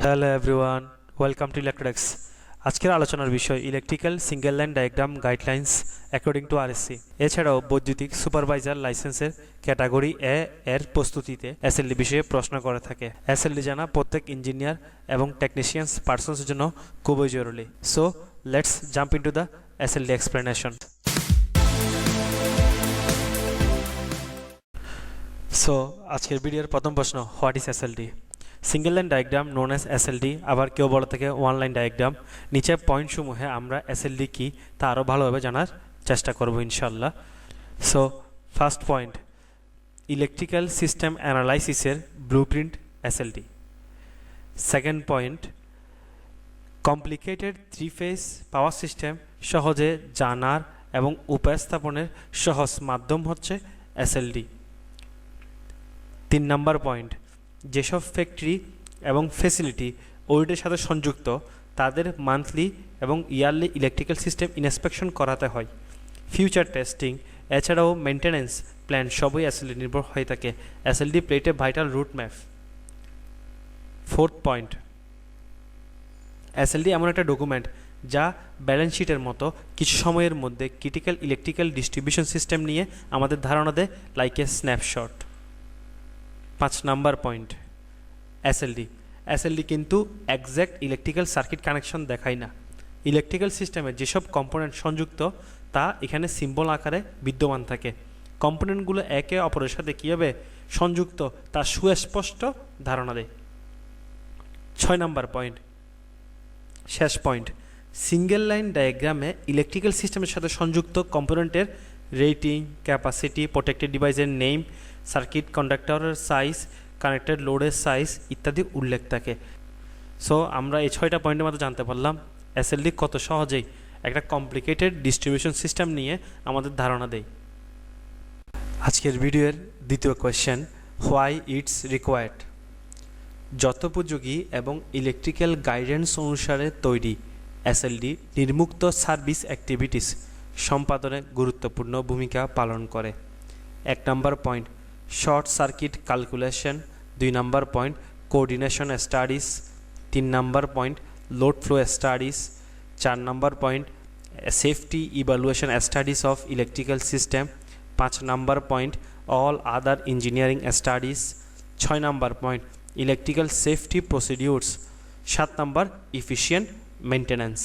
Hello everyone, welcome to Electradex. আজকের আলোচনার বিষয় electrical single line diagram guidelines according to RSC. এছাড়াও বৈদ্যুতিক সুপারভাইজার লাইসেন্সের ক্যাটাগরি এ এর প্রস্তুতিতে এসএলডি বিষয়ে প্রশ্ন করে থাকে। এসএলডি জানা প্রত্যেক ইঞ্জিনিয়ার এবং টেকনিশিয়ানস পার্সনসের জন্য খুবই জরুরি। So let's jump into the SLD explanation. So আজকের ভিডিওর প্রথম প্রশ্ন, what is SLD? Single line diagram known as SLD, আবার কেউ বলে থাকে ওয়ান লাইন ডায়াগ্রাম। নিচে পয়েন্টসমূহে আমরা এসএলডি কি তা আরও ভালোভাবে জানার চেষ্টা করব ইনশাল্লাহ। So first point, electrical system অ্যানালাইসিসের blueprint SLD. Second point, complicated three phase power system সহজে জানার এবং উপস্থাপনের সহজ মাধ্যম হচ্ছে এসএলডি। 3 নম্বর পয়েন্ট, যেসব ফ্যাক্টরি এবং ফ্যাসিলিটি অডিটের সাথে সংযুক্ত তাদের মান্থলি এবং ইয়ারলি ইলেকট্রিক্যাল সিস্টেম ইন্সপেকশন করাতে হয়। ফিউচার টেস্টিং এছাড়াও মেনটেন্যান্স প্ল্যান সবই এসএলডি নির্ভর হয়ে থাকে। এসএলডি প্লেটে vital route map. Fourth point, SLD এমন একটা ডকুমেন্ট যা ব্যালেন্স শিটের মতো কিছু সময়ের মধ্যে ক্রিটিক্যাল ইলেকট্রিক্যাল ডিস্ট্রিবিউশন সিস্টেম নিয়ে আমাদের ধারণা দেয়, লাইক এ স্ন্যাপশট। 5 নম্বর পয়েন্ট, এসএলডি কিন্তু একজ্যাক্ট ইলেকট্রিক্যাল সার্কিট কানেকশন দেখায় না। ইলেকট্রিক্যাল সিস্টেমে যেসব কম্পোনেন্ট সংযুক্ত তা এখানে সিম্বল আকারে বিদ্যমান থাকে। কম্পোনেন্টগুলো একে অপরের সাথে কীভাবে সংযুক্ত তা সুস্পষ্ট ধারণা দেয়। 6 নম্বর পয়েন্ট, শেষ পয়েন্ট, সিঙ্গেল লাইন ডায়াগ্রামে ইলেকট্রিক্যাল সিস্টেমের সাথে সংযুক্ত কম্পোনেন্টের রেটিং, ক্যাপাসিটি, প্রোটেক্টেড ডিভাইসের নেম, সার্কিট কন্ডাক্টরের সাইজ, কানেক্টেড লোডের সাইজ ইত্যাদি উল্লেখ থাকে। সো আমরা এই 6টা পয়েন্টের মধ্যে জানতে পারলাম এসএলডি কত সহজেই একটা কমপ্লিকেটেড ডিস্ট্রিবিউশন সিস্টেম নিয়ে আমাদের ধারণা দেয়। আজকের ভিডিওর দ্বিতীয় কোয়েশ্চেন, হোয়াই ইটস রিকোয়ার্ড? যথোপযোগী এবং ইলেকট্রিক্যাল গাইডেন্স অনুসারে তৈরি এসএলডি নির্মুক্ত সার্ভিস অ্যাক্টিভিটিস সম্পাদনে গুরুত্বপূর্ণ ভূমিকা পালন করে। 1 নম্বর পয়েন্ট, শর্ট সার্কিট ক্যালকুলেশন। 2 নম্বর পয়েন্ট, কোঅর্ডিনেশন স্টাডিজ। 3 নম্বর পয়েন্ট, লোড ফ্লো স্টাডিজ। 4 নম্বর point, safety evaluation studies of electrical system. 5 নম্বর point, all other engineering studies. 6 নম্বর পয়েন্ট, ইলেকট্রিক্যাল সেফটি প্রসিডিউরস। 7 নম্বর, ইফিশিয়েন্ট মেনটেন্যান্স।